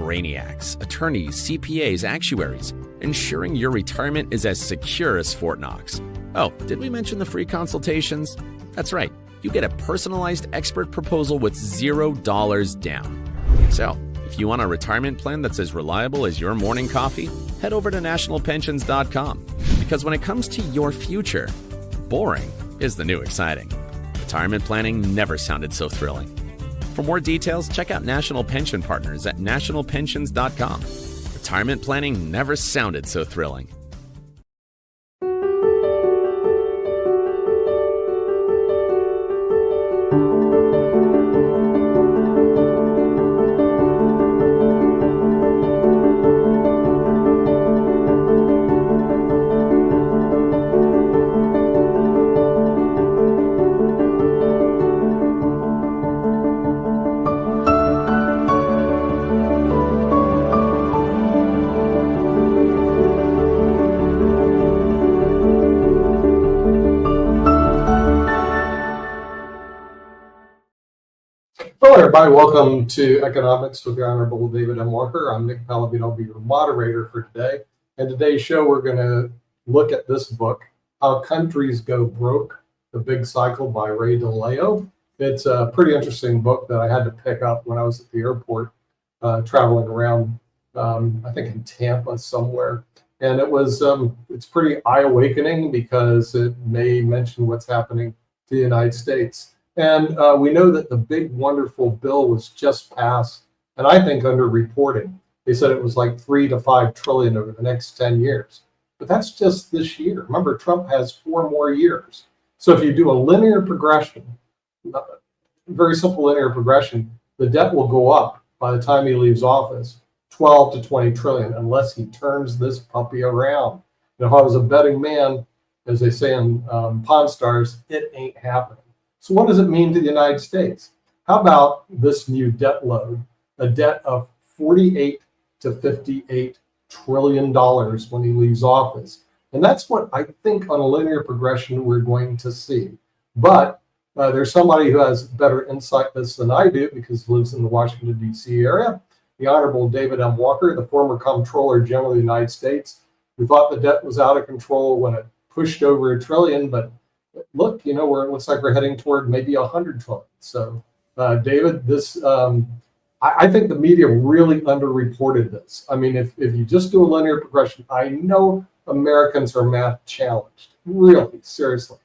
brainiacs, attorneys, CPAs, actuaries, ensuring your retirement is as secure as Fort Knox. Oh, did we mention the free consultations? That's right. You get a personalized expert proposal with $0 down. So, if you want a retirement plan that's as reliable as your morning coffee, head over to nationalpensions.com. Because when it comes to your future, boring is the new exciting. Retirement planning never sounded so thrilling. For more details, check out National Pension Partners at nationalpensions.com. Retirement planning never sounded so thrilling. Hello, everybody. Welcome to Economics with the Honorable David M. Walker. I'm Nick Palladino. I'll be your moderator for today. And today's show, we're going to look at this book, How Countries Go Broke, The Big Cycle by Ray Dalio. It's a pretty interesting book that I had to pick up when I was at the airport traveling around, I think in Tampa somewhere. And it's pretty eye-awakening because it may mention what's happening to the United States. And we know that the big, wonderful bill was just passed, and I think underreported. They said it was like 3 to 5 trillion over the next 10 years. But that's just this year. Remember, Trump has 4 more years. So if you do a linear progression, very simple linear progression, the debt will go up by the time he leaves office, 12 to 20 trillion, unless he turns this puppy around. And if I was a betting man, as they say in Pawn Stars, it ain't happening. So what does it mean to the United States? How about this new debt load, a debt of 48 to 58 trillion dollars when he leaves office? And that's what I think on a linear progression we're going to see. But there's somebody who has better insight this than I do because he lives in the Washington, D.C. area, the Honorable David M. Walker, the former Comptroller General of the United States, who thought the debt was out of control when it pushed over $1 trillion, but look, it looks like we're heading toward maybe 100 trillion. So, David, I think the media really underreported this. I mean, if you just do a linear progression, I know Americans are math challenged, really, seriously.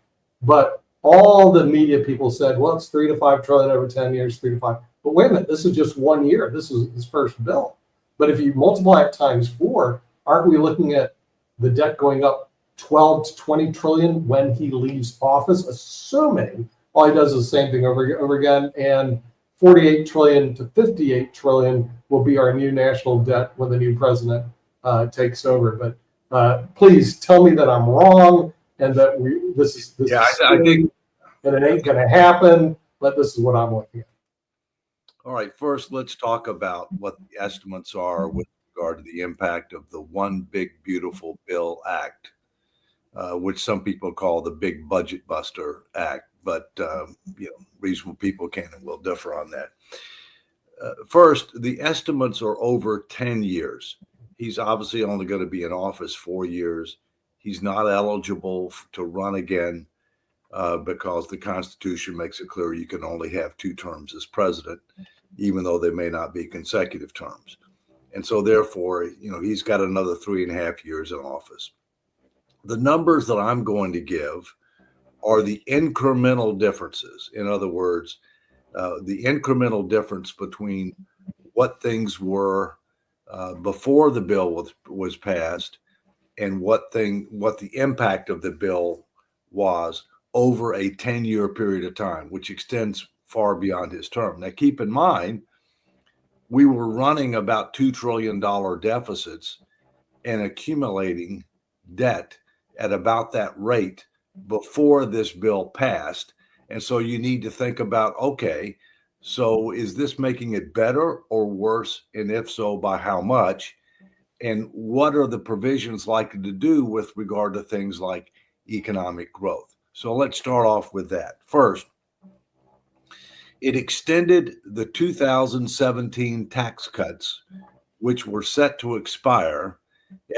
But all the media people said, well, it's 3 to 5 trillion over 10 years, 3 to 5. But wait a minute, this is just 1 year. This is his first bill. But if you multiply it times 4, aren't we looking at the debt going up 12 to 20 trillion when he leaves office, assuming all he does is the same thing over again, and 48 trillion to 58 trillion will be our new national debt when the new president takes over. But please tell me that I'm wrong and that I think that it ain't going to happen, but this is what I'm looking at. All right, first let's talk about what the estimates are with regard to the impact of the One Big Beautiful Bill Act, which some people call the Big Budget Buster Act, but reasonable people can and will differ on that. First, the estimates are over 10 years. He's obviously only going to be in office 4 years. He's not eligible to run again because the Constitution makes it clear you can only have 2 terms as president, even though they may not be consecutive terms. And so therefore, he's got another 3.5 years in office. The numbers that I'm going to give are the incremental differences. In other words, the incremental difference between what things were before the bill was passed and what the impact of the bill was over a 10-year period of time, which extends far beyond his term. Now, keep in mind, we were running about $2 trillion deficits and accumulating debt at about that rate before this bill passed. And so you need to think about, okay, so is this making it better or worse? And if so, by how much? And what are the provisions likely to do with regard to things like economic growth? So let's start off with that. First, it extended the 2017 tax cuts which were set to expire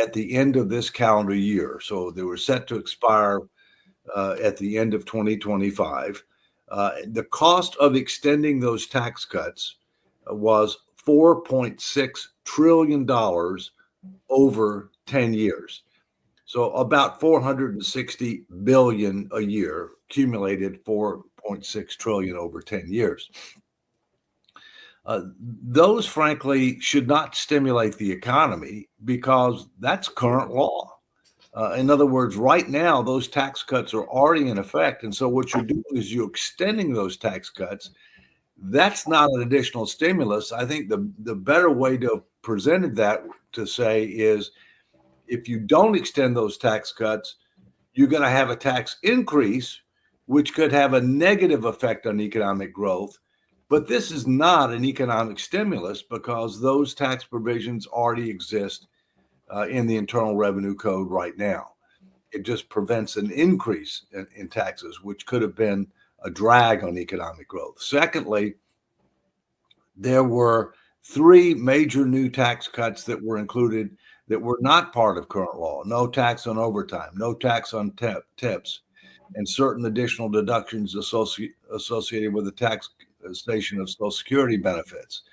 at the end of this calendar year. So they were set to expire at the end of 2025. The cost of extending those tax cuts was $4.6 trillion over 10 years. So about 460 billion a year, accumulated 4.6 trillion over 10 years. Those, frankly, should not stimulate the economy because that's current law. In other words, right now, those tax cuts are already in effect. And so what you're doing is you're extending those tax cuts. That's not an additional stimulus. I think the better way to present that to say is if you don't extend those tax cuts, you're going to have a tax increase, which could have a negative effect on economic growth. But this is not an economic stimulus because those tax provisions already exist in the Internal Revenue Code right now. It just prevents an increase in taxes, which could have been a drag on economic growth. Secondly, there were 3 major new tax cuts that were included that were not part of current law. No tax on overtime, no tax on tips, and certain additional deductions associated with the taxation of Social Security benefits.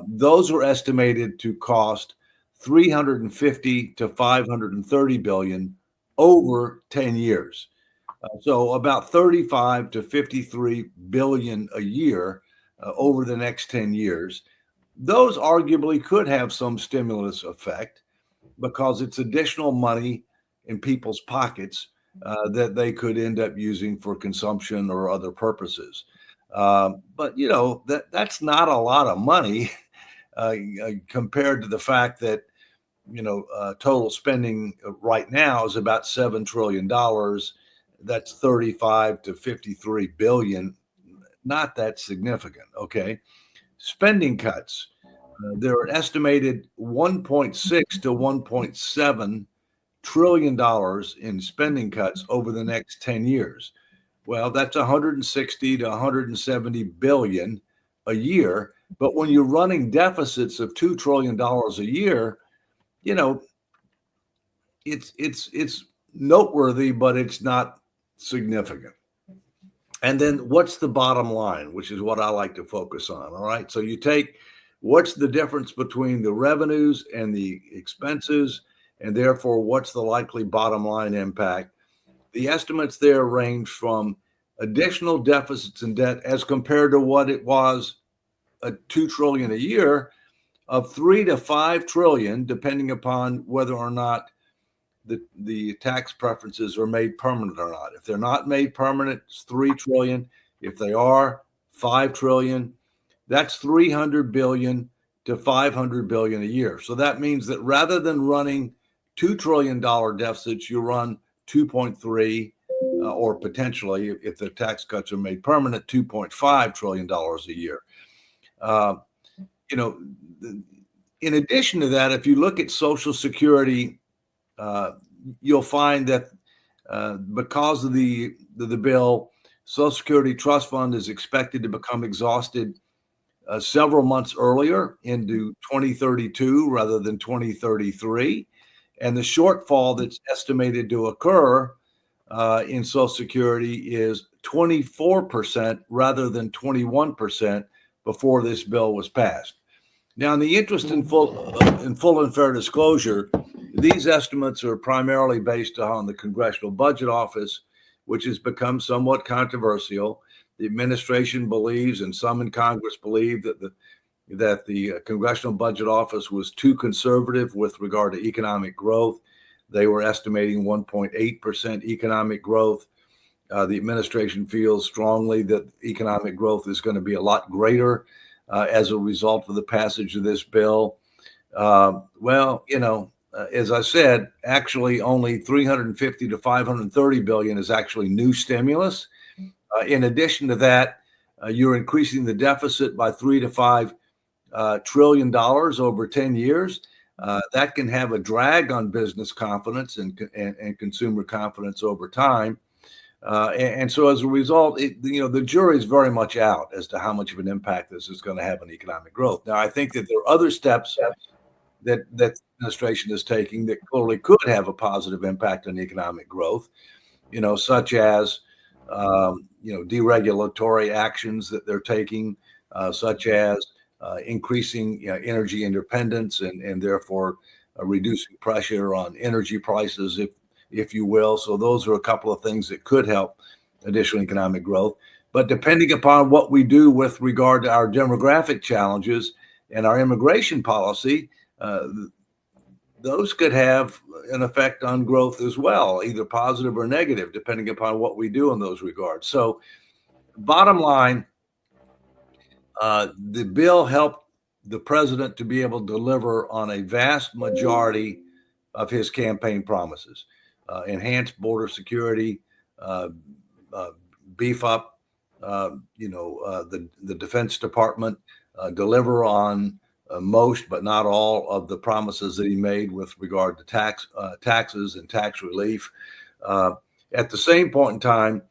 Those were estimated to cost $350 to $530 billion over 10 years. So about 35 to 53 billion a year over the next 10 years. Those arguably could have some stimulus effect because it's additional money in people's pockets that they could end up using for consumption or other purposes. But, you know, that's not a lot of money compared to the fact that, you know, total spending right now is about $7 trillion. That's 35 to 53 billion. Not that significant. Okay. Spending cuts. There are estimated $1.6 to $1.7 trillion in spending cuts over the next 10 years. Well, that's 160 to 170 billion a year. But when you're running deficits of $2 trillion a year, you know, it's noteworthy, but it's not significant. And then what's the bottom line, which is what I like to focus on. All right. So you take what's the difference between the revenues and the expenses, and therefore what's the likely bottom line impact. The estimates there range from additional deficits and debt as compared to what it was $2 trillion a year of 3 to 5 trillion, depending upon whether or not the tax preferences are made permanent or not. If they're not made permanent, it's 3 trillion. If they are, 5 trillion. That's 300 billion to 500 billion a year. So that means that rather than running $2 trillion deficits, you run 2.3 or potentially, if the tax cuts are made permanent, $2.5 trillion a year. You know, in addition to that, if you look at Social Security, you'll find that because of the bill, Social Security Trust Fund is expected to become exhausted several months earlier into 2032 rather than 2033. And the shortfall that's estimated to occur in Social Security is 24% rather than 21% before this bill was passed. Now, in the interest in full and fair disclosure, these estimates are primarily based on the Congressional Budget Office, which has become somewhat controversial. The administration believes, and some in Congress believe, that the Congressional Budget Office was too conservative with regard to economic growth. They were estimating 1.8% economic growth. The administration feels strongly that economic growth is going to be a lot greater as a result of the passage of this bill. Well, you know, as I said, actually only 350 to 530 billion is actually new stimulus. In addition to that, you're increasing the deficit by $3 to $5 trillion over 10 years. That can have a drag on business confidence and consumer confidence over time. And so as a result, the jury is very much out as to how much of an impact this is going to have on economic growth. Now, I think that there are other steps that the administration is taking that clearly could have a positive impact on economic growth, such as, deregulatory actions that they're taking, such as increasing energy independence and therefore reducing pressure on energy prices, if you will. So those are a couple of things that could help additional economic growth. But depending upon what we do with regard to our demographic challenges and our immigration policy, those could have an effect on growth as well, either positive or negative, depending upon what we do in those regards. So bottom line, the bill helped the president to be able to deliver on a vast majority of his campaign promises. Enhance border security, beef up, the Defense Department, deliver on most, but not all, of the promises that he made with regard to taxes and tax relief. At the same point in time,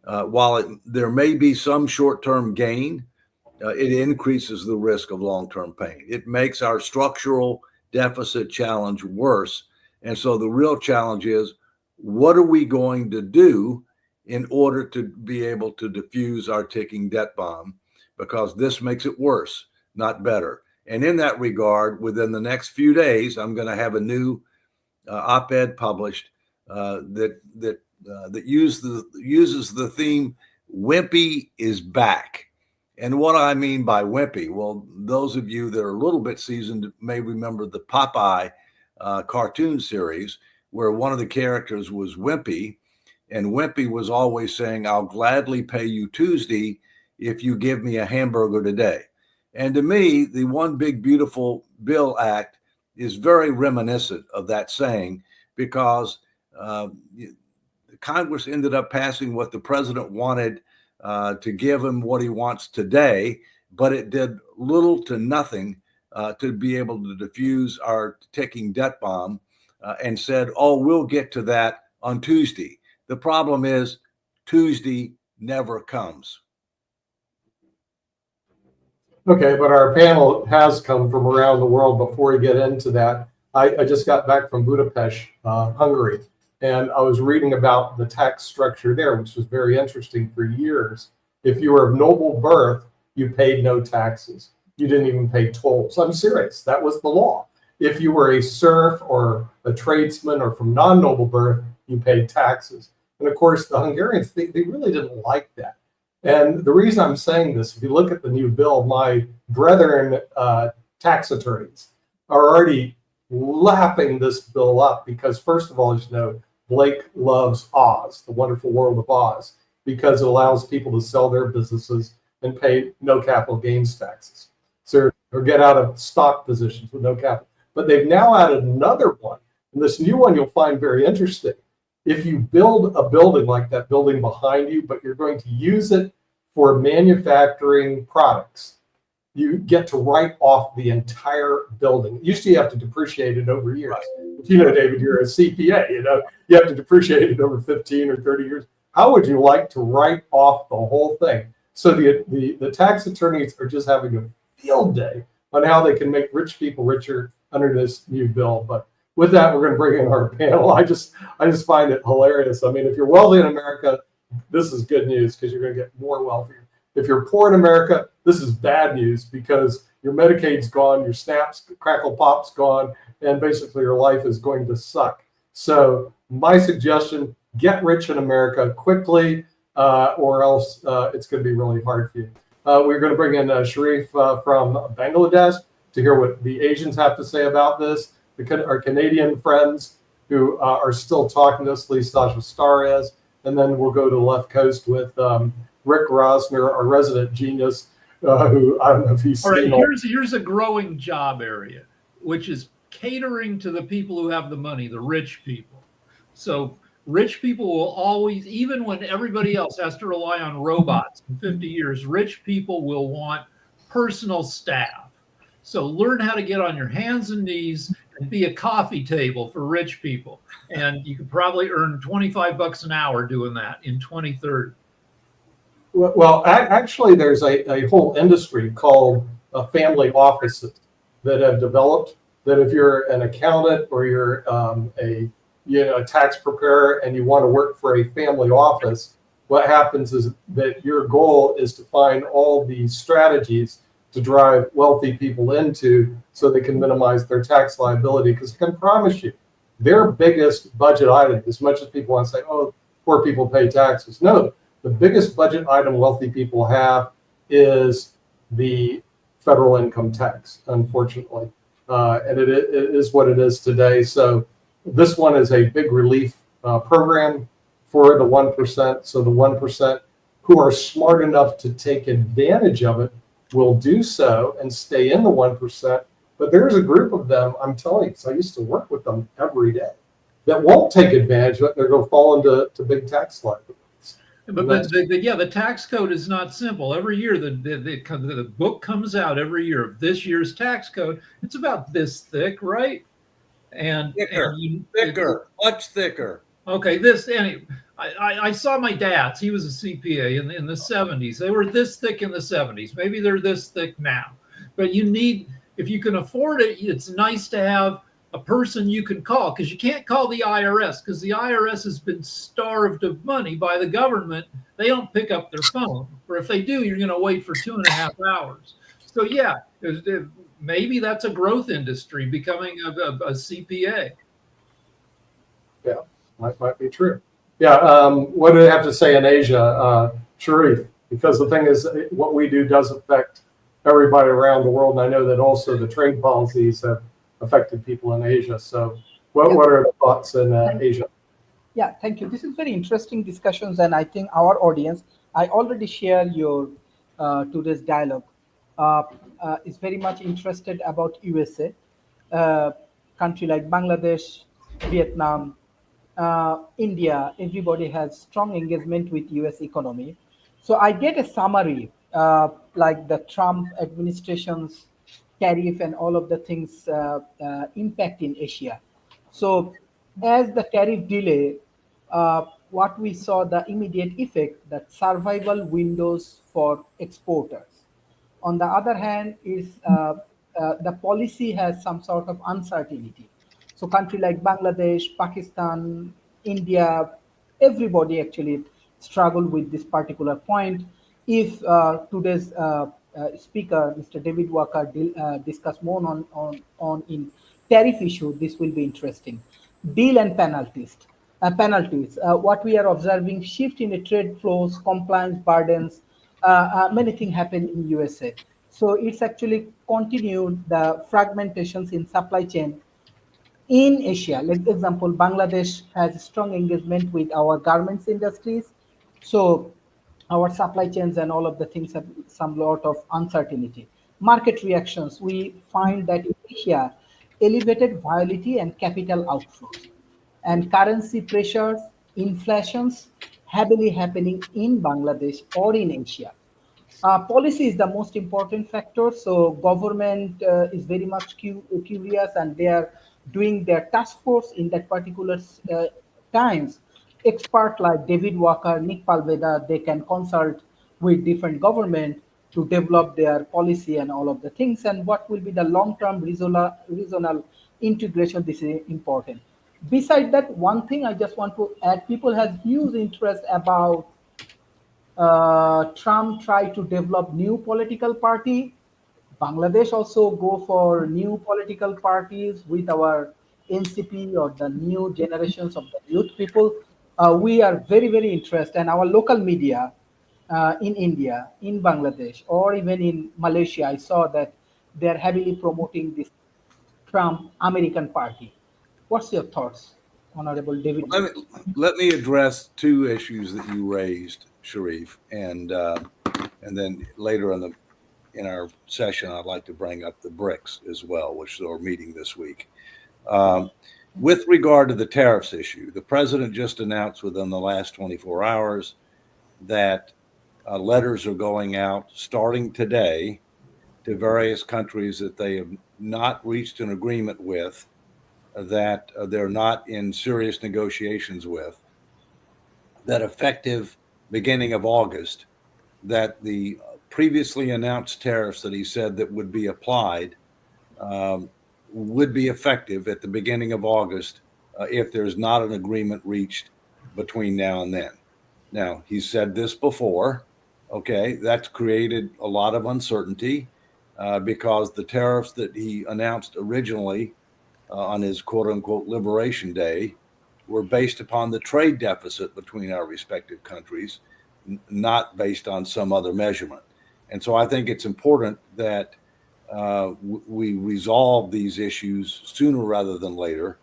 while there may be some short-term gain, it increases the risk of long-term pain. It makes our structural deficit challenge worse. And so the real challenge is, what are we going to do in order to be able to diffuse our ticking debt bomb? Because this makes it worse, not better. And in that regard, within the next few days, I'm going to have a new op-ed published that uses the theme "Wimpy is back." And what I mean by wimpy, well, those of you that are a little bit seasoned may remember the Popeye cartoon series, where one of the characters was Wimpy, and Wimpy was always saying, "I'll gladly pay you Tuesday if you give me a hamburger today." And to me, the One Big Beautiful Bill Act is very reminiscent of that saying, because Congress ended up passing what the president wanted to give him what he wants today, but it did little to nothing to be able to diffuse our ticking debt bomb, and said, "Oh, we'll get to that on Tuesday." The problem is Tuesday never comes. Okay, but our panel has come from around the world. Before we get into that, I just got back from Budapest, Hungary, and I was reading about the tax structure there, which was very interesting. For years, if you were of noble birth, you paid no taxes. You didn't even pay tolls. I'm serious. That was the law. If you were a serf or a tradesman or from non-noble birth, you paid taxes. And of course, the Hungarians, they really didn't like that. And the reason I'm saying this, if you look at the new bill, my brethren tax attorneys are already lapping this bill up because, first of all, as you know, Blake loves Oz, the wonderful world of Oz, because it allows people to sell their businesses and pay no capital gains taxes. So, or get out of stock positions with no capital. But they've now added another one. And this new one you'll find very interesting. If you build a building like that building behind you, but you're going to use it for manufacturing products, you get to write off the entire building. Usually you have to depreciate it over years. Right. You know, David, you're a CPA, you have to depreciate it over 15 or 30 years. How would you like to write off the whole thing? So the tax attorneys are just having a field day on how they can make rich people richer under this new bill. But with that, we're going to bring in our panel. I just find it hilarious. I mean, if you're wealthy in America, this is good news because you're going to get more wealthier. If you're poor in America, this is bad news because your Medicaid's gone, your Snaps, Crackle Pop's gone, and basically your life is going to suck. So my suggestion, get rich in America quickly, or else it's going to be really hard for you. We're going to bring in Sharif from Bangladesh to hear what the Asians have to say about this. Our Canadian friends who are still talking to us, Lee Sasha Starez, and then we'll go to the left coast with Rick Rosner, our resident genius, who I don't know if he's all right. Here's a growing job area, which is catering to the people who have the money, the rich people. So rich people will always, even when everybody else has to rely on robots in 50 years, rich people will want personal staff. So learn how to get on your hands and knees and be a coffee table for rich people. And you could probably earn $25 an hour doing that in 2030. Well, actually, there's a whole industry called family offices that have developed that if you're an accountant or you're a tax preparer and you want to work for a family office, what happens is that your goal is to find all these strategies to drive wealthy people into so they can minimize their tax liability. Because I can promise you, their biggest budget item, as much as people want to say, oh, poor people pay taxes. No, the biggest budget item wealthy people have is the federal income tax, unfortunately. And it is what it is today. So this one is a big relief program for the 1%. So the 1% who are smart enough to take advantage of it will do so and stay in the 1%. But there's a group of them, I'm telling you, because I used to work with them every day, that won't take advantage of it. They're going to fall into big tax liabilities. But the tax code is not simple. Every year, the book comes out every year of this year's tax code. It's about this thick, right? And thicker, much thicker. Okay, I saw my dad's. He was a CPA in the 70s. They were this thick in the 70s. Maybe they're this thick now. But if you can afford it, it's nice to have a person you can call, because you can't call the IRS because the IRS has been starved of money by the government. They don't pick up their phone, or if they do, you're going to wait for 2.5 hours. So yeah, maybe that's a growth industry, becoming a CPA. Yeah, might be true. Yeah, what do they have to say in Asia, Sharif? Because the thing is, what we do does affect everybody around the world, and I know that also the trade policies have affected people in Asia. So what are the thoughts in Asia? Yeah, thank you. This is very interesting discussions, and I think our audience, I already share your today's dialogue, is very much interested about USA, country like Bangladesh, Vietnam, India. Everybody has strong engagement with US economy. So I get a summary like the Trump administration's tariff and all of the things impact in Asia. So as the tariff delay, what we saw the immediate effect, that survival windows for exporters. On the other hand, is the policy has some sort of uncertainty. So country like Bangladesh, Pakistan, India, everybody actually struggle with this particular point. If today's speaker, Mr. David Walker, discuss more on in tariff issue, this will be interesting. Deal and penalties. What we are observing, shift in the trade flows, compliance burdens, many things happen in USA. So it's actually continued the fragmentations in supply chain in Asia. Like example, Bangladesh has strong engagement with our garments industries. So our supply chains and all of the things have some lot of uncertainty. Market reactions, we find that in Asia, elevated volatility and capital outflows, and currency pressures, inflations heavily happening in Bangladesh or in Asia. Policy is the most important factor. So government is very much curious, and they are doing their task force in that particular times. Expert like David Walker, Nick Palveda, they can consult with different government to develop their policy and all of the things. And what will be the long-term regional integration? This is important. Beside that, one thing I just want to add: people have huge interest about Trump try to develop new political party. Bangladesh also go for new political parties with our NCP or the new generations of the youth people. We are very, very interested, and our local media in India, in Bangladesh, or even in Malaysia, I saw that they are heavily promoting this Trump American Party. What's your thoughts, Honorable David? Let me address two issues that you raised, Sharif, and then later in our session, I'd like to bring up the BRICS as well, which are meeting this week. With regard to the tariffs issue, the president just announced within the last 24 hours that letters are going out starting today to various countries that they have not reached an agreement with, that they're not in serious negotiations with, that effective beginning of August, that the previously announced tariffs that he said that would be applied would be effective at the beginning of August if there's not an agreement reached between now and then. Now, he said this before. Okay, that's created a lot of uncertainty because the tariffs that he announced originally on his quote unquote Liberation Day were based upon the trade deficit between our respective countries, not based on some other measurement. And so I think it's important that we resolve these issues sooner rather than later,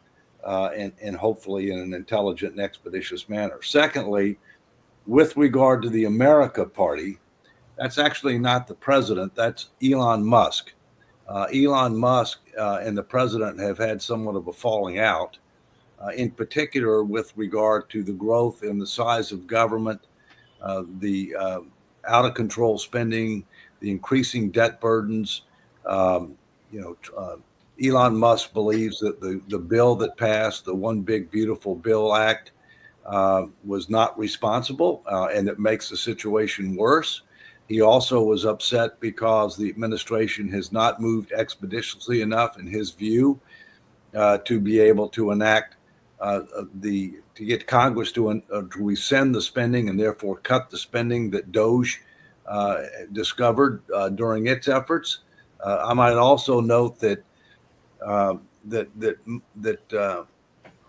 and hopefully in an intelligent and expeditious manner. Secondly, with regard to the America Party, that's actually not the president, that's Elon Musk. Elon Musk and the president have had somewhat of a falling out, in particular with regard to the growth in the size of government, the out of control spending, the increasing debt burdens. Elon Musk believes that the bill that passed, the One Big Beautiful Bill Act, was not responsible, and it makes the situation worse. He also was upset because the administration has not moved expeditiously enough, in his view, to be able to enact to get Congress to rescind the spending and therefore cut the spending that Doge discovered during its efforts. I might also note that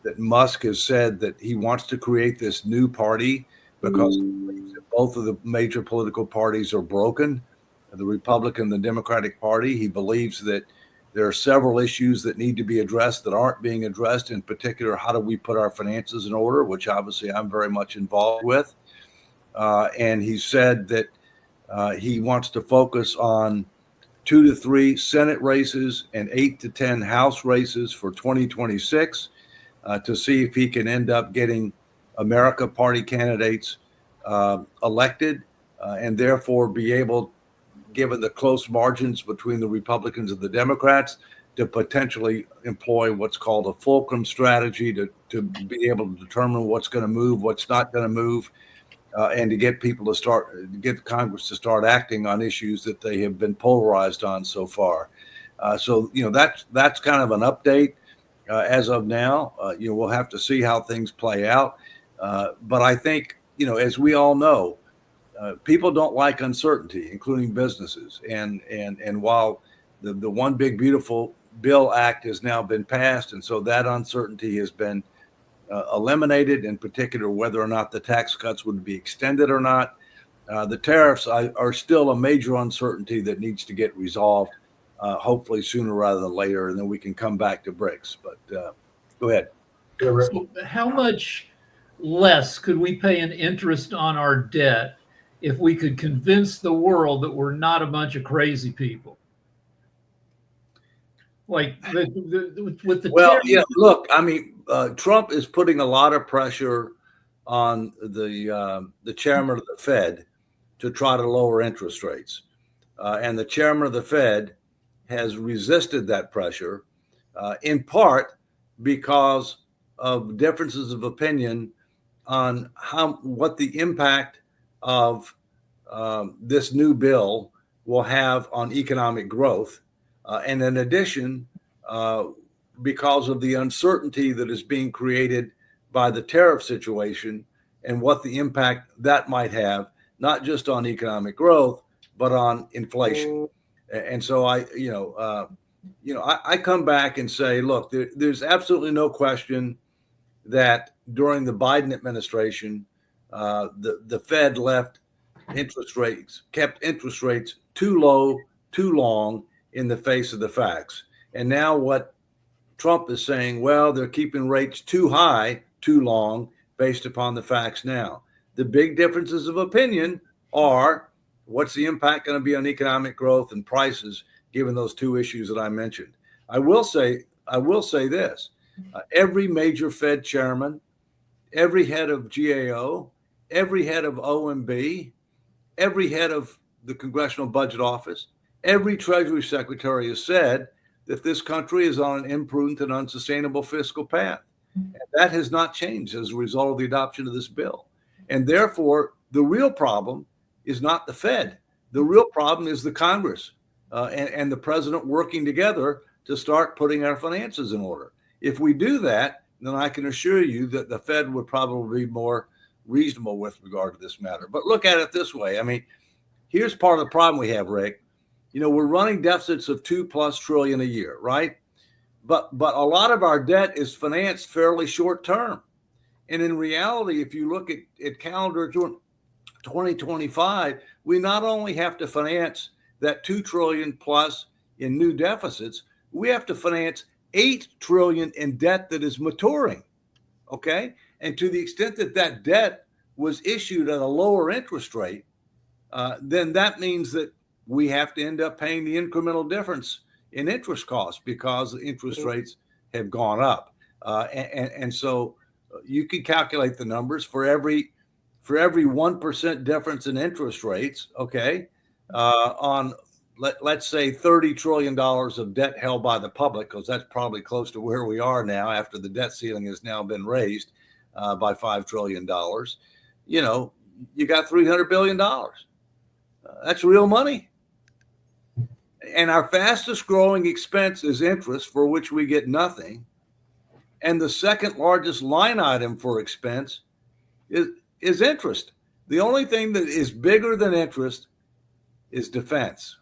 that Musk has said that he wants to create this new party because he believes that both of the major political parties are broken, the Republican and the Democratic Party. He believes that there are several issues that need to be addressed that aren't being addressed. In particular, how do we put our finances in order, which obviously I'm very much involved with. And he said that he wants to focus on 2 to 3 Senate races and 8 to 10 House races for 2026 to see if he can end up getting America Party candidates elected and therefore be able, given the close margins between the Republicans and the Democrats, to potentially employ what's called a fulcrum strategy to be able to determine what's going to move, what's not going to move, and to get people to get Congress to start acting on issues that they have been polarized on so far. So that's kind of an update as of now. We'll have to see how things play out. But I think, as we all know, people don't like uncertainty, including businesses. And while the One Big Beautiful Bill Act has now been passed, and so that uncertainty has been eliminated, in particular whether or not the tax cuts would be extended or not. The tariffs are still a major uncertainty that needs to get resolved, hopefully sooner rather than later, and then we can come back to BRICS. But go ahead. So how much less could we pay in interest on our debt if we could convince the world that we're not a bunch of crazy people? Like with the yeah. Look, I mean, Trump is putting a lot of pressure on the chairman of the Fed to try to lower interest rates, and the chairman of the Fed has resisted that pressure, in part because of differences of opinion on what the impact of this new bill will have on economic growth. And in addition, because of the uncertainty that is being created by the tariff situation and what the impact that might have, not just on economic growth, but on inflation. And so I come back and say, look, there's absolutely no question that during the Biden administration, the Fed kept interest rates too low, too long, in the face of the facts. And now what Trump is saying, well, they're keeping rates too high, too long, based upon the facts now. The big differences of opinion are what's the impact going to be on economic growth and prices, given those two issues that I mentioned. I will say this, every major Fed chairman, every head of GAO, every head of OMB, every head of the Congressional Budget Office, every Treasury Secretary has said that this country is on an imprudent and unsustainable fiscal path. And that has not changed as a result of the adoption of this bill. And therefore, the real problem is not the Fed. The real problem is the Congress and the president working together to start putting our finances in order. If we do that, then I can assure you that the Fed would probably be more reasonable with regard to this matter. But look at it this way. I mean, here's part of the problem we have, Rick. You know, we're running deficits of $2+ trillion a year, right? But a lot of our debt is financed fairly short term. And in reality, if you look at calendar 2025, we not only have to finance that $2 trillion plus in new deficits, we have to finance $8 trillion in debt that is maturing. Okay. And to the extent that that debt was issued at a lower interest rate, then that means that we have to end up paying the incremental difference in interest costs because the interest rates have gone up. And so you can calculate the numbers for every 1% difference in interest rates, okay, on let's say $30 trillion of debt held by the public, because that's probably close to where we are now after the debt ceiling has now been raised by $5 trillion. You know, you got $300 billion. That's real money. And our fastest growing expense is interest, for which we get nothing. And the second largest line item for expense is interest. The only thing that is bigger than interest is defense.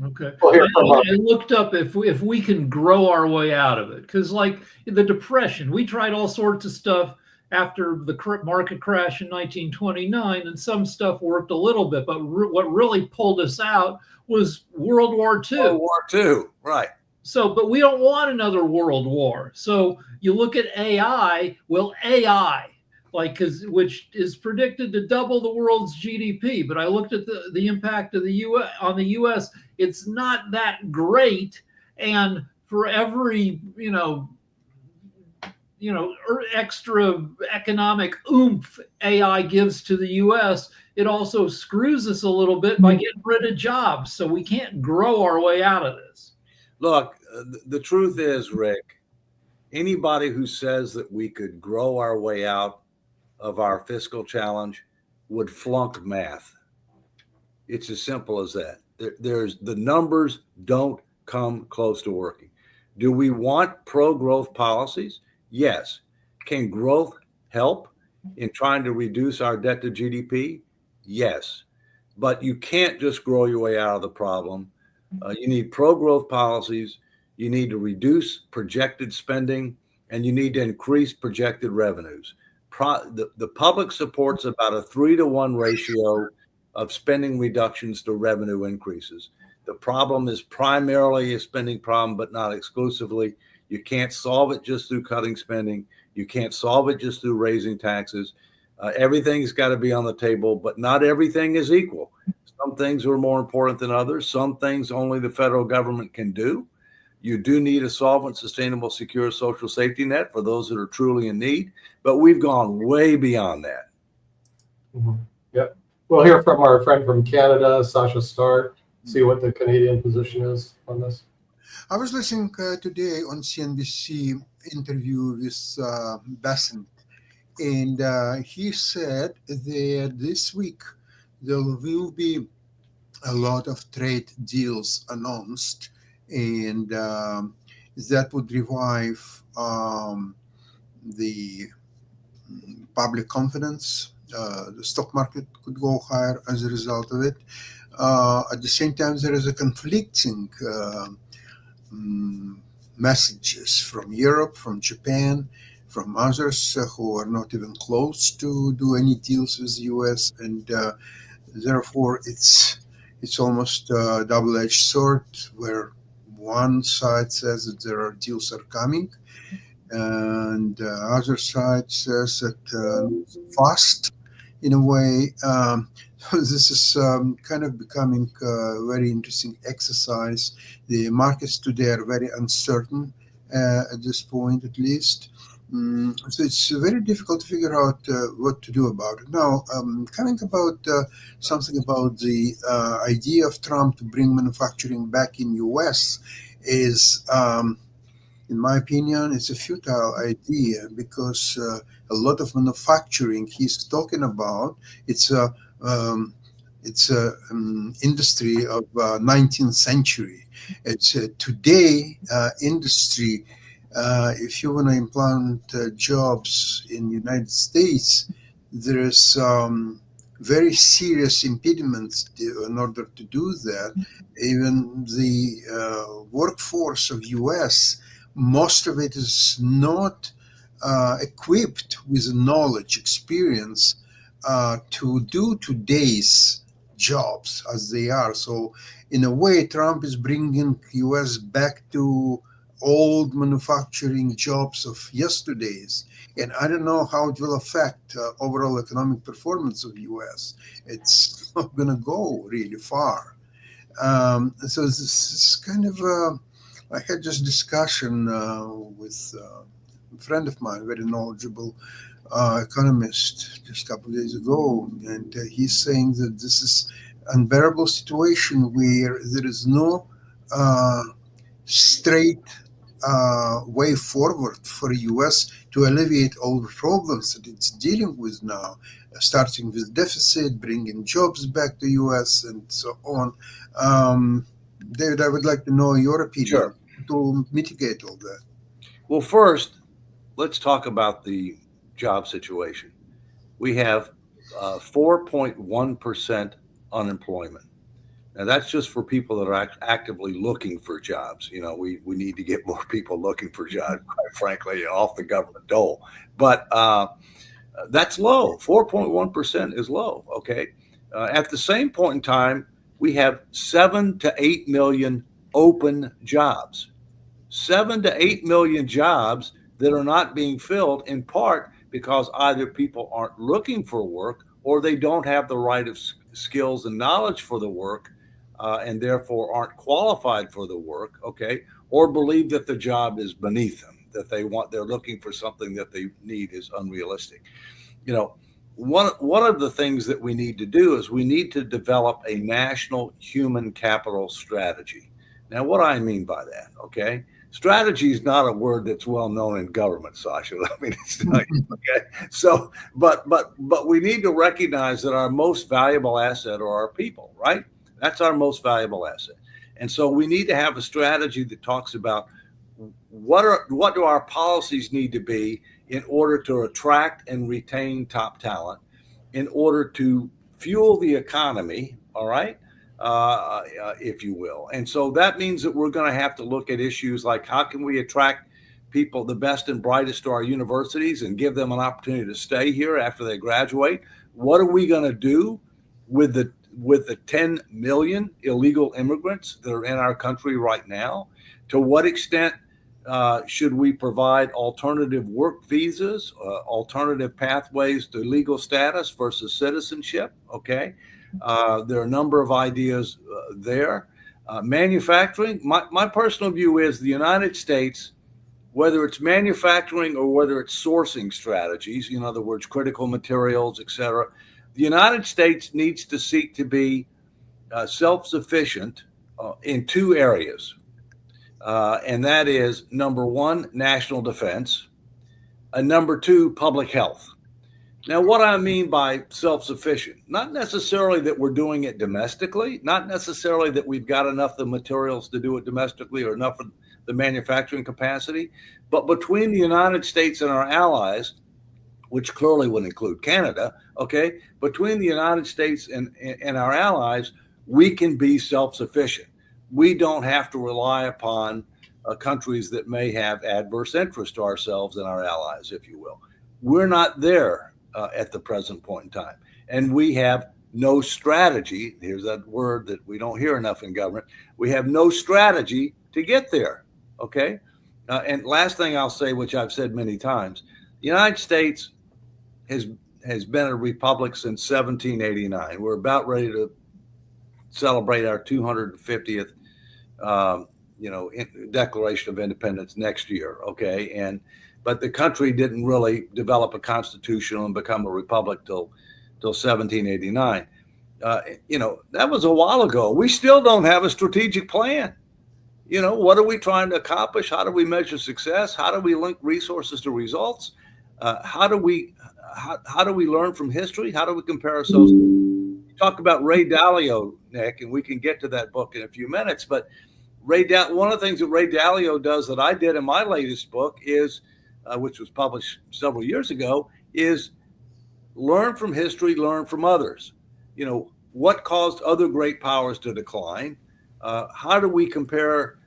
Okay. Well, here I looked up if we can grow our way out of it, because like the Depression, we tried all sorts of stuff after the market crash in 1929, and some stuff worked a little bit, but what really pulled us out was World War II. World War II, right. So, but we don't want another world war. So you look at AI, well, AI, which is predicted to double the world's GDP. But I looked at the impact of the U.S. on the U.S. It's not that great. And for every, extra economic oomph AI gives to the U.S., it also screws us a little bit by getting rid of jobs. So we can't grow our way out of this. Look, the truth is, Rick, anybody who says that we could grow our way out of our fiscal challenge would flunk math. It's as simple as that. The numbers don't come close to working. Do we want pro-growth policies? Yes. Can growth help in trying to reduce our debt to GDP? Yes. But you can't just grow your way out of the problem. You need pro-growth policies. You need to reduce projected spending, and you need to increase projected revenues. The public supports about a 3-to-1 ratio of spending reductions to revenue increases. The problem is primarily a spending problem, but not exclusively. You can't solve it just through cutting spending. You can't solve it just through raising taxes. Everything's got to be on the table, but not everything is equal. Some things are more important than others. Some things only the federal government can do. You do need a solvent, sustainable, secure social safety net for those that are truly in need, but we've gone way beyond that. Mm-hmm. Yep. We'll hear from our friend from Canada, Sasha Starr, see what the Canadian position is on this. I was listening today on CNBC interview with Bessent, and he said that this week there will be a lot of trade deals announced, and that would revive the public confidence. The stock market could go higher as a result of it. At the same time, there is a conflicting messages from Europe, from Japan, from others who are not even close to do any deals with the U.S. And therefore, it's almost a double-edged sword, where one side says that there are deals are coming, and the other side says that fast, in a way. This is kind of becoming a very interesting exercise. The markets today are very uncertain at this point, at least. So it's very difficult to figure out what to do about it. Now, coming about something about the idea of Trump to bring manufacturing back in U.S. is, in my opinion, it's a futile idea, because a lot of manufacturing he's talking about, it's It's a industry of 19th century. It's today industry. If you want to implant jobs in the United States, there's very serious impediments in order to do that. Even the workforce of U.S., most of it is not equipped with knowledge, experience to do today's jobs as they are. So in a way, Trump is bringing U.S. back to old manufacturing jobs of yesterday's. And I don't know how it will affect overall economic performance of U.S. It's not going to go really far. So this is kind of, I had this discussion with a friend of mine, very knowledgeable economist, just a couple of days ago, and he's saying that this is unbearable situation where there is no straight way forward for the U.S. to alleviate all the problems that it's dealing with now, starting with deficit, bringing jobs back to U.S. and so on. David, I would like to know your opinion. Sure. To mitigate all that. Well, first, let's talk about the job situation. We have 4.1% unemployment. Now, that's just for people that are actively looking for jobs. You know, we need to get more people looking for jobs, quite frankly, off the government dole. But that's low. 4.1% is low, okay? At the same point in time, we have 7 to 8 million open jobs. 7 to 8 million jobs that are not being filled, in part because either people aren't looking for work or they don't have the right of skills and knowledge for the work and therefore aren't qualified for the work, okay, or believe that the job is beneath them, that they're looking for something that they need is unrealistic. You know, one of the things that we need to do is we need to develop a national human capital strategy. Now, what do I mean by that, okay? Strategy is not a word that's well known in government, Sasha. I mean, it's not, okay. So, but we need to recognize that our most valuable asset are our people, right? That's our most valuable asset, and so we need to have a strategy that talks about what do our policies need to be in order to attract and retain top talent, in order to fuel the economy. All right. If you will. And so that means that we're going to have to look at issues like how can we attract people, the best and brightest to our universities and give them an opportunity to stay here after they graduate? What are we going to do with the 10 million illegal immigrants that are in our country right now? To what extent should we provide alternative work visas, alternative pathways to legal status versus citizenship? Okay. There are a number of ideas there. Manufacturing, my personal view is the United States, whether it's manufacturing or whether it's sourcing strategies, in other words, critical materials, et cetera, the United States needs to seek to be self-sufficient in two areas. And that is, number one, national defense, and number two, public health. Now, what I mean by self-sufficient, not necessarily that we're doing it domestically, not necessarily that we've got enough of the materials to do it domestically or enough of the manufacturing capacity, but between the United States and our allies, which clearly would include Canada, okay, between the United States and our allies, we can be self-sufficient. We don't have to rely upon countries that may have adverse interest to ourselves and our allies, if you will. We're not there at the present point in time. And we have no strategy. Here's that word that we don't hear enough in government. We have no strategy to get there. Okay. And last thing I'll say, which I've said many times, the United States has been a republic since 1789. We're about ready to celebrate our 250th, Declaration of Independence next year. Okay. But the country didn't really develop a constitution and become a republic till 1789. That was a while ago. We still don't have a strategic plan. What are we trying to accomplish? How do we measure success? How do we link resources to results? How do we learn from history? How do we compare ourselves? talk about Ray Dalio, Nick, and we can get to that book in a few minutes. But one of the things that Ray Dalio does that I did in my latest book is, which was published several years ago, is learn from history, learn from others. What caused other great powers to decline? How do we compare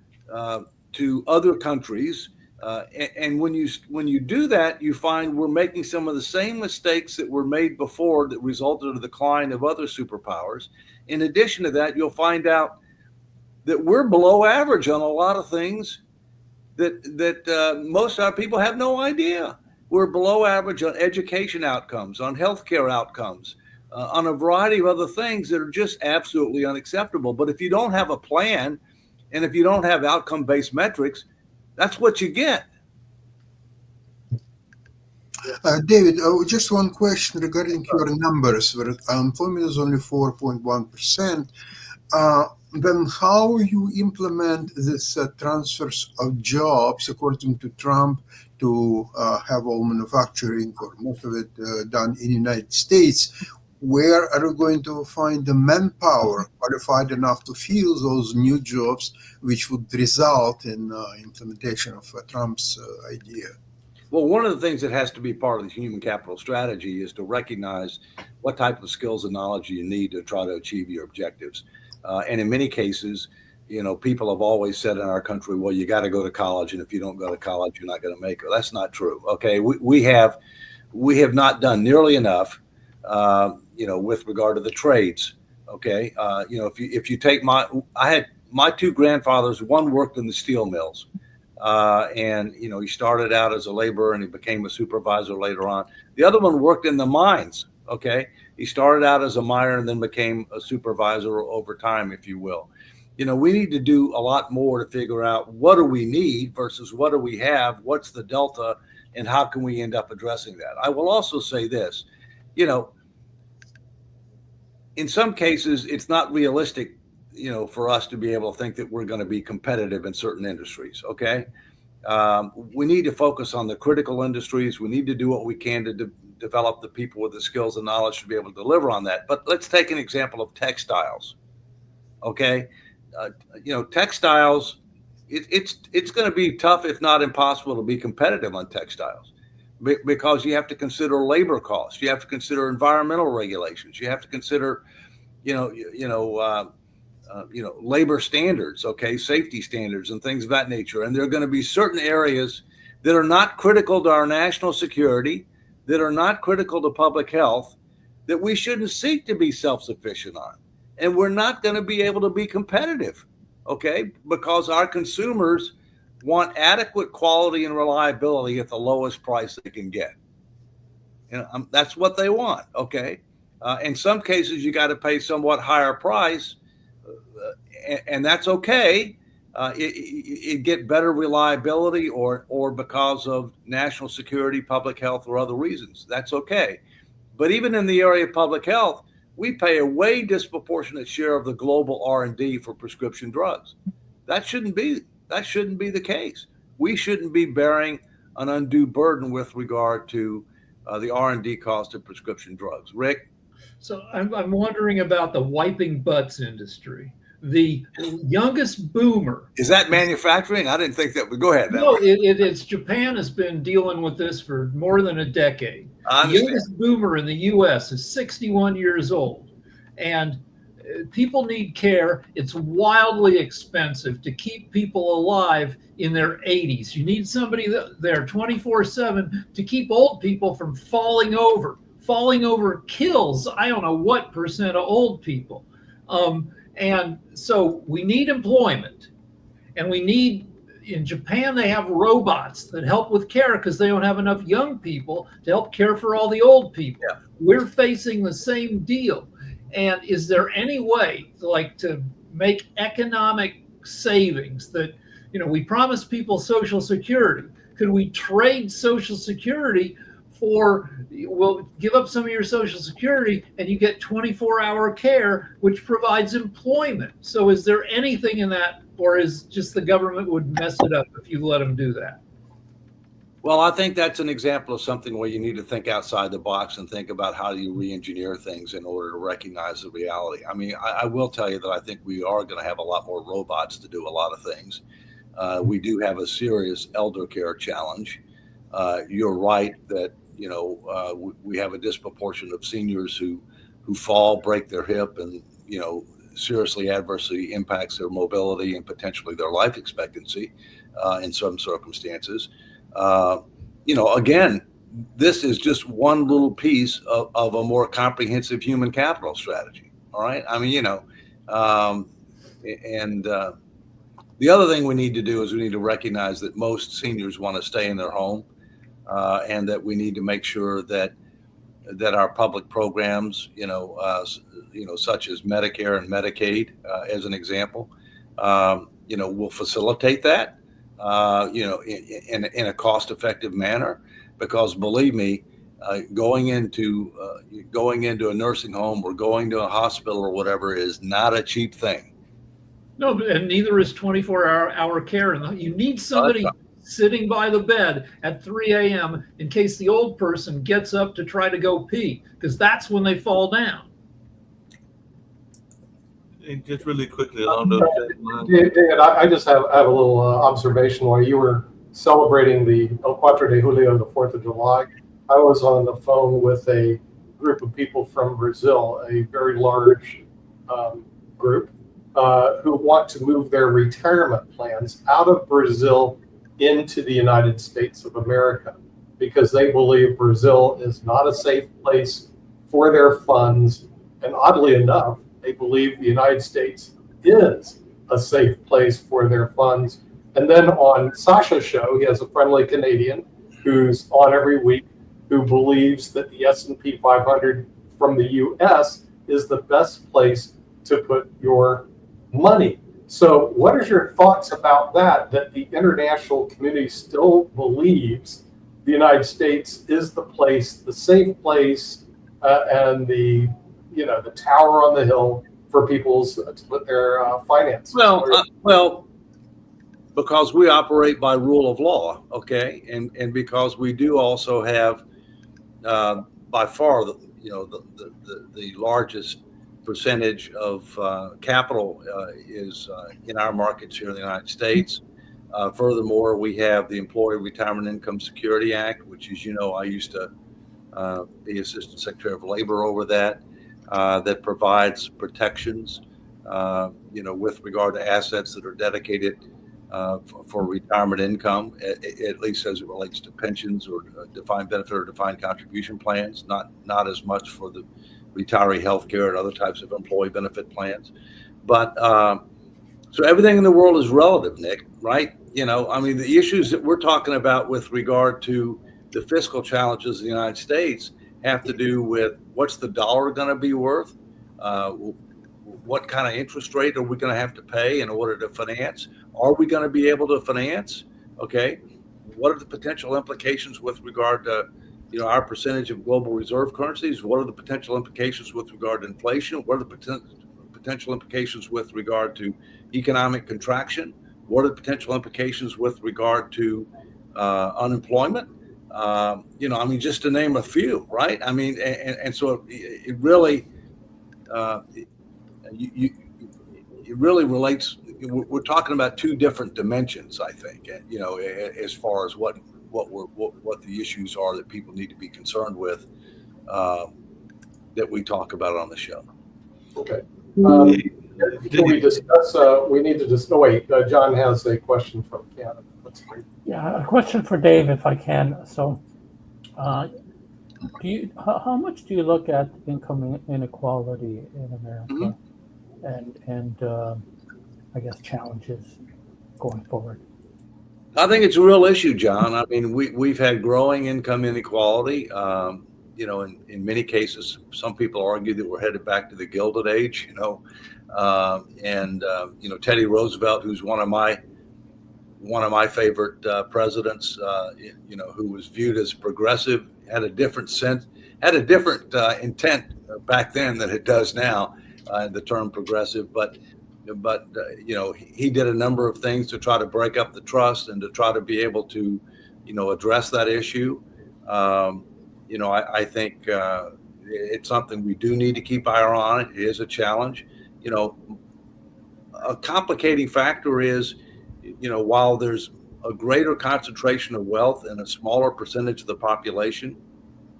to other countries? And when you do that, you find we're making some of the same mistakes that were made before that resulted in the decline of other superpowers. In addition to that, you'll find out that we're below average on a lot of things that most of our people have no idea. We're below average on education outcomes, on healthcare outcomes, on a variety of other things that are just absolutely unacceptable. But if you don't have a plan, and if you don't have outcome-based metrics, that's what you get. David, just one question regarding your numbers, where unemployment is only 4.1%. Then how you implement this transfers of jobs, according to Trump, to have all manufacturing or most of it done in the United States? Where are you going to find the manpower qualified enough to fill those new jobs, which would result in implementation of Trump's idea? Well, one of the things that has to be part of the human capital strategy is to recognize what type of skills and knowledge you need to try to achieve your objectives. And in many cases, people have always said in our country, well, you got to go to college, and if you don't go to college, you're not going to make it. That's not true. Okay, we have not done nearly enough. With regard to the trades, okay. If you take I had my two grandfathers. One worked in the steel mills, and he started out as a laborer and he became a supervisor later on. The other one worked in the mines. Okay, he started out as a miner and then became a supervisor over time, if you will. We need to do a lot more to figure out what do we need versus what do we have, what's the delta, and how can we end up addressing that. I will also say this, in some cases, it's not realistic, for us to be able to think that we're going to be competitive in certain industries. Okay. We need to focus on the critical industries. We need to do what we can to develop the people with the skills and knowledge to be able to deliver on that. But let's take an example of textiles. Okay. Textiles, it's going to be tough, if not impossible, to be competitive on textiles. Because you have to consider labor costs, you have to consider environmental regulations, you have to consider, labor standards, okay, safety standards, and things of that nature. And there are going to be certain areas that are not critical to our national security, that are not critical to public health, that we shouldn't seek to be self-sufficient on, and we're not going to be able to be competitive, okay, because our consumers want adequate quality and reliability at the lowest price they can get. That's what they want. Okay. In some cases, you got to pay somewhat higher price, and that's okay. It get better reliability or because of national security, public health, or other reasons. That's okay. But even in the area of public health, we pay a way disproportionate share of the global R&D for prescription drugs. That shouldn't be the case. We shouldn't be bearing an undue burden with regard to the R&D cost of prescription drugs. Rick? So I'm wondering about the wiping butts industry. The youngest boomer. Is that manufacturing? I didn't think that would. Go ahead. No, it's Japan has been dealing with this for more than a decade. The youngest boomer in the U.S. is 61 years old. And people need care. It's wildly expensive to keep people alive in their 80s. You need somebody there 24/7 to keep old people from falling over. Falling over kills, I don't know what percent of old people. And so we need employment. And we need, in Japan, they have robots that help with care because they don't have enough young people to help care for all the old people. Yeah. We're facing the same deal. And is there any way to make economic savings that, we promise people Social Security? Could we trade Social Security we'll give up some of your Social Security and you get 24-hour care, which provides employment? So is there anything in that, or is just the government would mess it up if you let them do that? Well, I think that's an example of something where you need to think outside the box and think about how you re-engineer things in order to recognize the reality. I mean, I will tell you that I think we are going to have a lot more robots to do a lot of things. We do have a serious elder care challenge. You're right that, we have a disproportion of seniors who fall, break their hip, and, seriously adversely impacts their mobility and potentially their life expectancy in some circumstances. Again, this is just one little piece of a more comprehensive human capital strategy. All right. I mean, the other thing we need to do is we need to recognize that most seniors want to stay in their home, and that we need to make sure that our public programs, such as Medicare and Medicaid, as an example, will facilitate that. In a cost-effective manner, because believe me, going into a nursing home or going to a hospital or whatever is not a cheap thing. No, and neither is 24-hour care. And you need somebody sitting by the bed at 3 a.m. in case the old person gets up to try to go pee, because that's when they fall down. And just really quickly along those lines. David, I just have a little observation. While you were celebrating the El Cuatro de Julio, the 4th of July, I was on the phone with a group of people from Brazil, a very large group, who want to move their retirement plans out of Brazil into the United States of America, because they believe Brazil is not a safe place for their funds. And oddly enough, they believe the United States is a safe place for their funds. And then on Sasha's show, he has a friendly Canadian who's on every week, who believes that the S&P 500 from the US is the best place to put your money. So what are your thoughts about that the international community still believes the United States is the place, the safe place, and the tower on the hill for people to put their finances? Well, because we operate by rule of law, okay, and because we do also have by far the largest percentage of capital is in our markets here in the United States. Furthermore, we have the Employee Retirement Income Security Act, which, as you know, I used to be Assistant Secretary of Labor over that. That provides protections, with regard to assets that are dedicated for retirement income, at least as it relates to pensions or defined benefit or defined contribution plans, not as much for the retiree health care and other types of employee benefit plans. But so everything in the world is relative, Nick, right? The issues that we're talking about with regard to the fiscal challenges of the United States have to do with what's the dollar going to be worth? What kind of interest rate are we going to have to pay in order to finance? Are we going to be able to finance? Okay. What are the potential implications with regard to, our percentage of global reserve currencies? What are the potential implications with regard to inflation? What are the potential implications with regard to economic contraction? What are the potential implications with regard to unemployment? Just to name a few, right? And so it really, it really relates. We're talking about two different dimensions, I think. As far as what the issues are that people need to be concerned with, that we talk about on the show. Okay. Can we discuss? We need to just. Oh wait, John has a question from Canada. That's great. Yeah, a question for Dave, if I can. So, how much do you look at income inequality in America, and I guess challenges going forward? I think it's a real issue, John. We've had growing income inequality. In many cases, some people argue that we're headed back to the Gilded Age. Teddy Roosevelt, who's one of my favorite presidents, who was viewed as progressive, had a different intent back then than it does now, the term progressive. But he did a number of things to try to break up the trust and to try to be able to address that issue. I think it's something we do need to keep our eye on. It is a challenge. A complicating factor is, while there's a greater concentration of wealth in a smaller percentage of the population,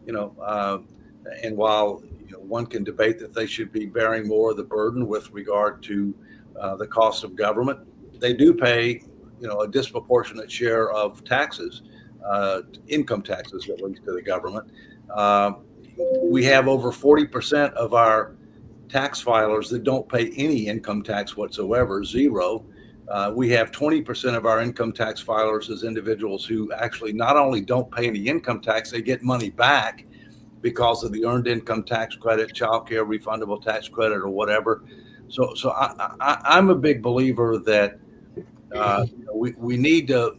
and while one can debate that they should be bearing more of the burden with regard to the cost of government, they do pay a disproportionate share of taxes, income taxes, at least, to the government. We have over 40% of our tax filers that don't pay any income tax whatsoever, zero. We have 20% of our income tax filers as individuals who actually not only don't pay any income tax, they get money back because of the earned income tax credit, child care refundable tax credit, or whatever. So I'm a big believer that we need to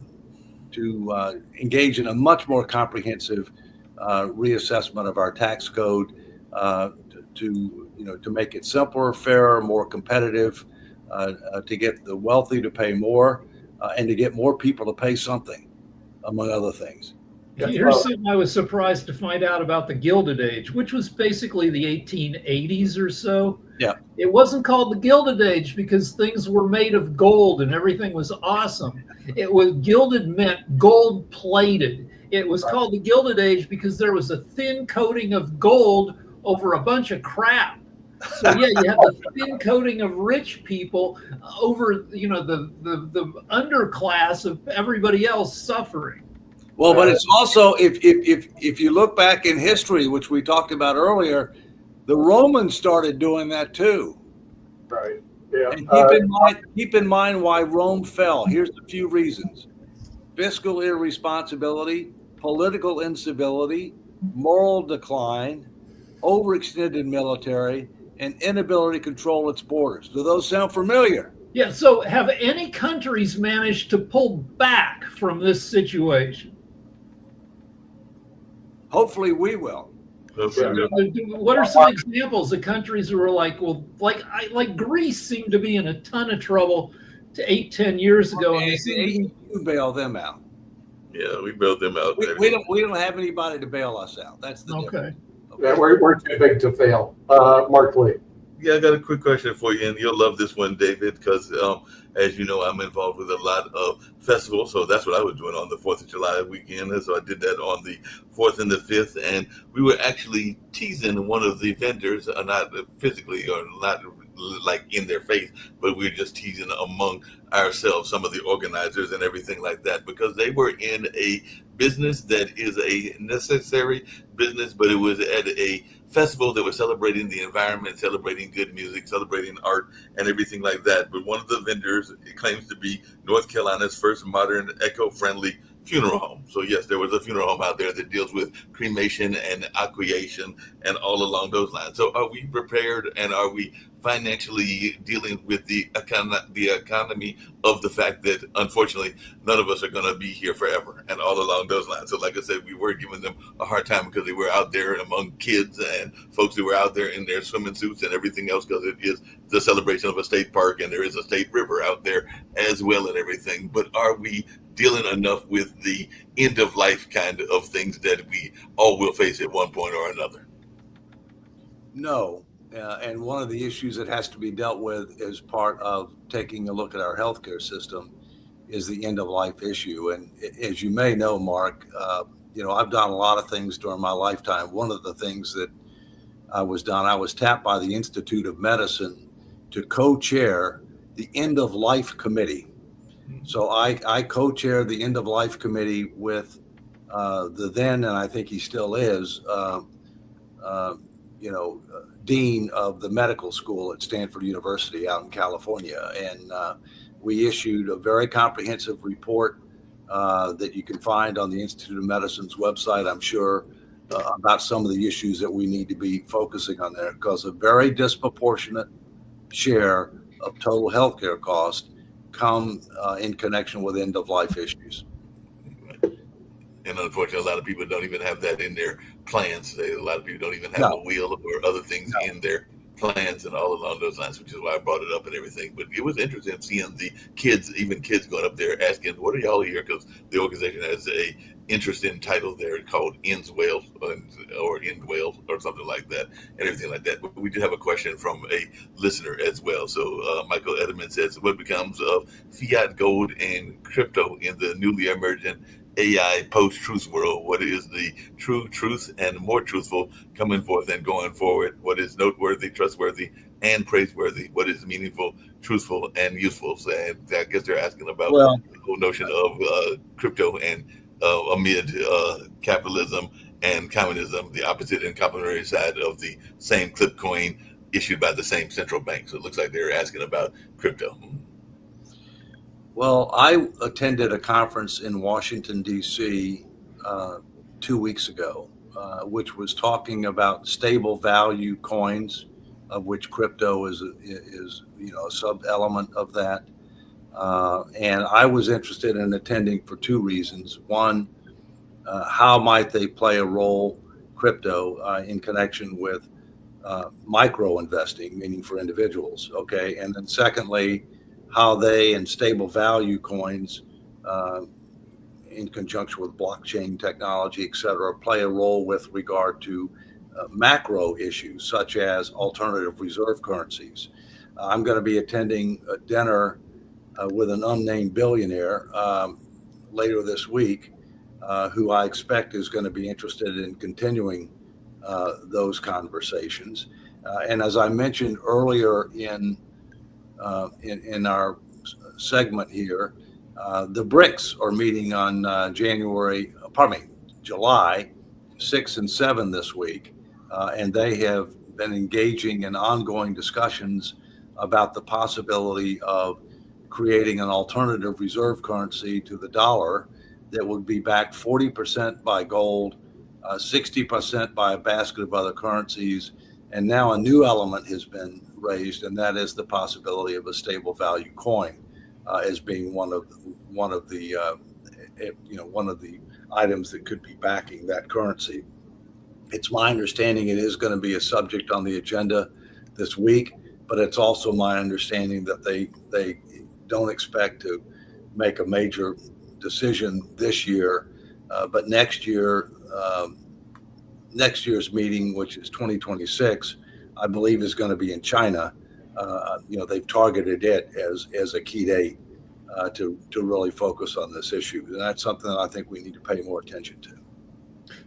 engage in a much more comprehensive reassessment of our tax code to make it simpler, fairer, more competitive, to get the wealthy to pay more, and to get more people to pay something, among other things. Here's something I was surprised to find out about the Gilded Age, which was basically the 1880s or so. Yeah. It wasn't called the Gilded Age because things were made of gold and everything was awesome. It was gilded meant gold plated. It was called the Gilded Age because there was a thin coating of gold over a bunch of crap. So yeah, you have the thin coating of rich people over, the underclass of everybody else suffering. Well, but it's also, if you look back in history, which we talked about earlier, the Romans started doing that too. Right. Yeah. And keep in mind why Rome fell. Here's a few reasons: fiscal irresponsibility, political incivility, moral decline, overextended military, and inability to control its borders. Do those sound familiar? Yeah. So have any countries managed to pull back from this situation? Hopefully we will. What are some examples of countries who are like Greece seemed to be in a ton of trouble 8-10 years ago? You bail them out. Yeah, we bailed them out. We don't have anybody to bail us out. That's the difference. Okay. Yeah, we're too big to fail. Mark Lee. Yeah, I got a quick question for you, and you'll love this one, David, because as you know, I'm involved with a lot of festivals, so that's what I was doing on the 4th of July weekend, and so I did that on the 4th and the 5th, and we were actually teasing one of the vendors, not physically or not like in their face, but we were just teasing among ourselves, some of the organizers and everything like that, because they were in a business that is a necessary business, but it was at a festival that was celebrating the environment, celebrating good music, celebrating art, and everything like that. But one of the vendors, it claims to be North Carolina's first modern, eco-friendly funeral home. So yes, there was a funeral home out there that deals with cremation and aquation and all along those lines. So are we prepared, and are we financially dealing with the economy of the fact that unfortunately none of us are going to be here forever, and all along those lines? So like I said, we were giving them a hard time because they were out there among kids and folks who were out there in their swimming suits and everything else, because it is the celebration of a state park and there is a state river out there as well and everything. But are we dealing enough with the end of life kind of things that we all will face at one point or another? No. And one of the issues that has to be dealt with as part of taking a look at our healthcare system is the end of life issue. And as you may know, Mark, I've done a lot of things during my lifetime. One of the things that I was tapped by the Institute of Medicine to co-chair the End of Life Committee. So I co-chaired the End of Life Committee with the then, and I think he still is, dean of the medical school at Stanford University out in California. And we issued a very comprehensive report that you can find on the Institute of Medicine's website, I'm sure, about some of the issues that we need to be focusing on there, because a very disproportionate share of total healthcare costs come in connection with end-of-life issues. And unfortunately, a lot of people don't even have that in their plans. A lot of people don't even have a will or other things in their plans and all along those lines, which is why I brought it up and everything. But it was interesting seeing the kids, even kids going up there asking, what are y'all here? Because the organization has a interesting title there called Ends Wales or End Wales or something like that and everything like that. But we do have a question from a listener as well. So Michael Edelman says, what becomes of fiat gold and crypto in the newly emergent AI post-truth world? What is the true truth and more truthful coming forth and going forward? What is noteworthy, trustworthy, and praiseworthy? What is meaningful, truthful, and useful? So, and I guess they're asking about the whole notion of crypto and amid capitalism and communism, the opposite and complementary side of the same clip coin issued by the same central bank. So it looks like they're asking about crypto. Well, I attended a conference in Washington, D.C. 2 weeks ago, which was talking about stable value coins, of which crypto is a sub element of that. And I was interested in attending for two reasons. One, how might they play a role, crypto, in connection with micro investing, meaning for individuals, okay? And then secondly, how they and stable value coins in conjunction with blockchain technology, et cetera, play a role with regard to macro issues such as alternative reserve currencies. I'm going to be attending a dinner with an unnamed billionaire later this week, who I expect is going to be interested in continuing those conversations. And as I mentioned earlier in our segment here, the BRICS are meeting on July 6 and 7 this week, and they have been engaging in ongoing discussions about the possibility of creating an alternative reserve currency to the dollar that would be backed 40% by gold, 60% by a basket of other currencies, and now a new element has been raised, and that is the possibility of a stable value coin as being one of the items that could be backing that currency. It's my understanding it is going to be a subject on the agenda this week, but it's also my understanding that they don't expect to make a major decision this year, but next year's meeting, which is 2026, I believe is going to be in China. They've targeted it as a key date to really focus on this issue. And that's something that I think we need to pay more attention to.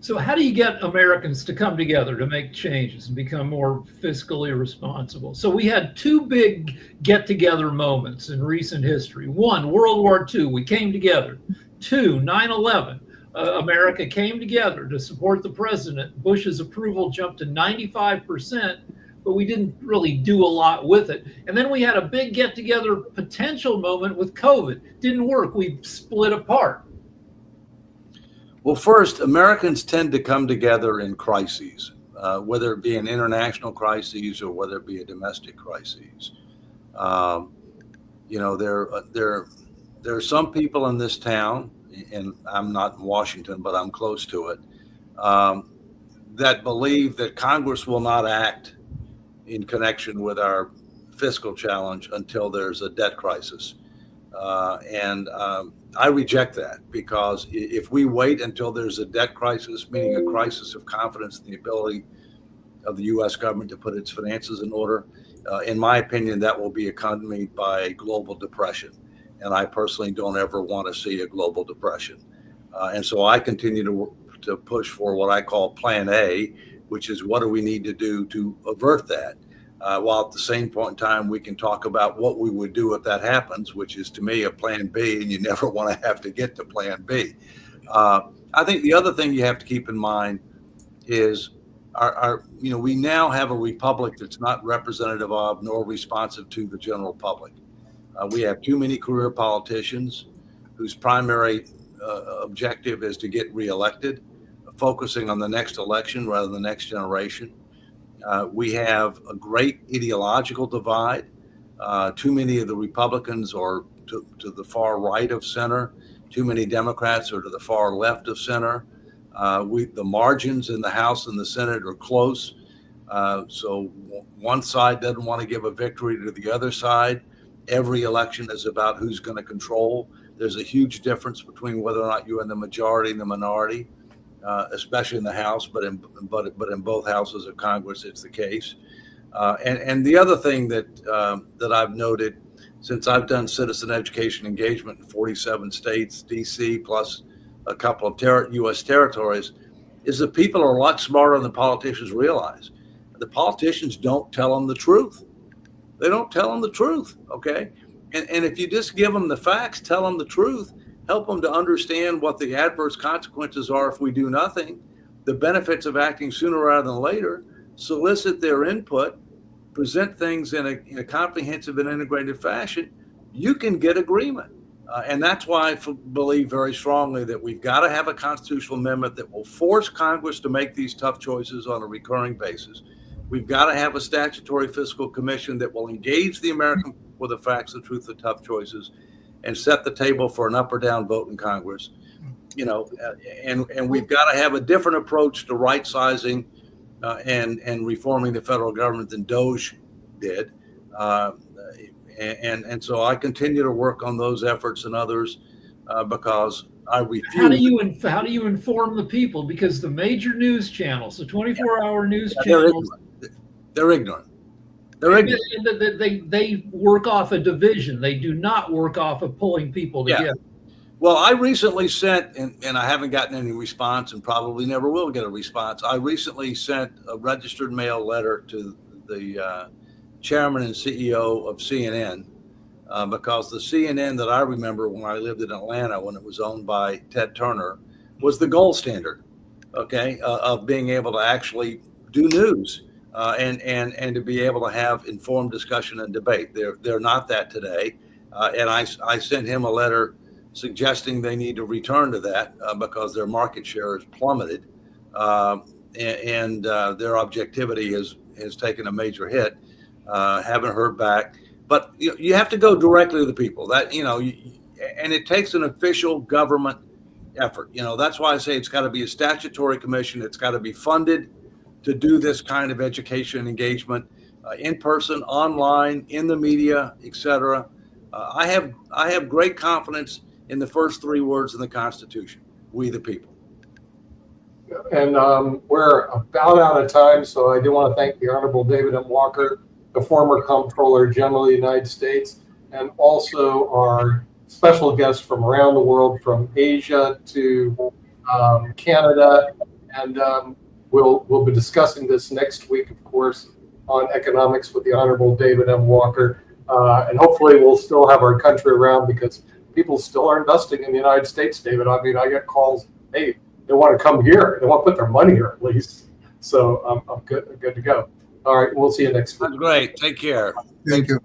So how do you get Americans to come together to make changes and become more fiscally responsible? So we had two big get-together moments in recent history. One, World War II, we came together. Two, 9/11. America came together to support the president. Bush's approval jumped to 95%, but we didn't really do a lot with it. And then we had a big get-together potential moment with COVID. Didn't work. We split apart. Well, first, Americans tend to come together in crises, whether it be an international crisis or whether it be a domestic crisis. There are some people in this town, and I'm not in Washington, but I'm close to it, that believe that Congress will not act in connection with our fiscal challenge until there's a debt crisis. And I reject that, because if we wait until there's a debt crisis, meaning a crisis of confidence in the ability of the U.S. government to put its finances in order, in my opinion, that will be accompanied by a global depression. And I personally don't ever want to see a global depression. And so I continue to push for what I call Plan A, which is what do we need to do to avert that? While at the same point in time, we can talk about what we would do if that happens, which is to me a Plan B, and you never want to have to get to Plan B. I think the other thing you have to keep in mind is we now have a republic that's not representative of nor responsive to the general public. We have too many career politicians whose primary objective is to get reelected, focusing on the next election rather than the next generation. We have a great ideological divide. Too many of the Republicans are to the far right of center. Too many Democrats are to the far left of center. The margins in the House and the Senate are close. So one side doesn't want to give a victory to the other side. Every election is about who's going to control. There's a huge difference between whether or not you're in the majority and the minority, especially in the House, but in both houses of Congress, it's the case. And the other thing that I've noted since I've done citizen education engagement in 47 states, DC, plus a couple of U.S. territories, is that people are a lot smarter than the politicians realize. The politicians don't tell them the truth. They don't tell them the truth, okay? And if you just give them the facts, tell them the truth, help them to understand what the adverse consequences are if we do nothing, the benefits of acting sooner rather than later, solicit their input, present things in a comprehensive and integrated fashion, you can get agreement. And that's why I believe very strongly that we've got to have a constitutional amendment that will force Congress to make these tough choices on a recurring basis. We've got to have a statutory fiscal commission that will engage the American people with the facts, the truth, the tough choices, and set the table for an up or down vote in Congress. And we've got to have a different approach to right sizing and reforming the federal government than DOGE did. And so I continue to work on those efforts and others because I refuse. How do you inform the people? Because the major news channels, the 24-hour news channels, they're ignorant. They work off a division. They do not work off of pulling people together. Well, I recently sent, and I haven't gotten any response and probably never will get a response. I recently sent a registered mail letter to the chairman and CEO of CNN because the CNN that I remember when I lived in Atlanta, when it was owned by Ted Turner, was the gold standard, okay, of being able to actually do news and to be able to have informed discussion and debate. They're not that today. And I sent him a letter suggesting they need to return to that because their market share has plummeted and their objectivity has taken a major hit. Haven't heard back, but you have to go directly to the people. That and it takes an official government effort. That's why I say it's got to be a statutory commission. It's got to be funded to do this kind of education engagement, in person, online, in the media, etc. I have great confidence in the first three words in the Constitution: we the people. And we're about out of time, so I do want to thank the Honorable David M. Walker, the former Comptroller General of the United States, and also our special guests from around the world, from Asia to Canada. And we'll be discussing this next week, of course, on economics with the Honorable David M. Walker. And hopefully we'll still have our country around because people still are investing in the United States, David. I mean, I get calls, hey, they want to come here. They want to put their money here at least. So I'm good to go. All right, we'll see you next week. Great. Take care. Thank you.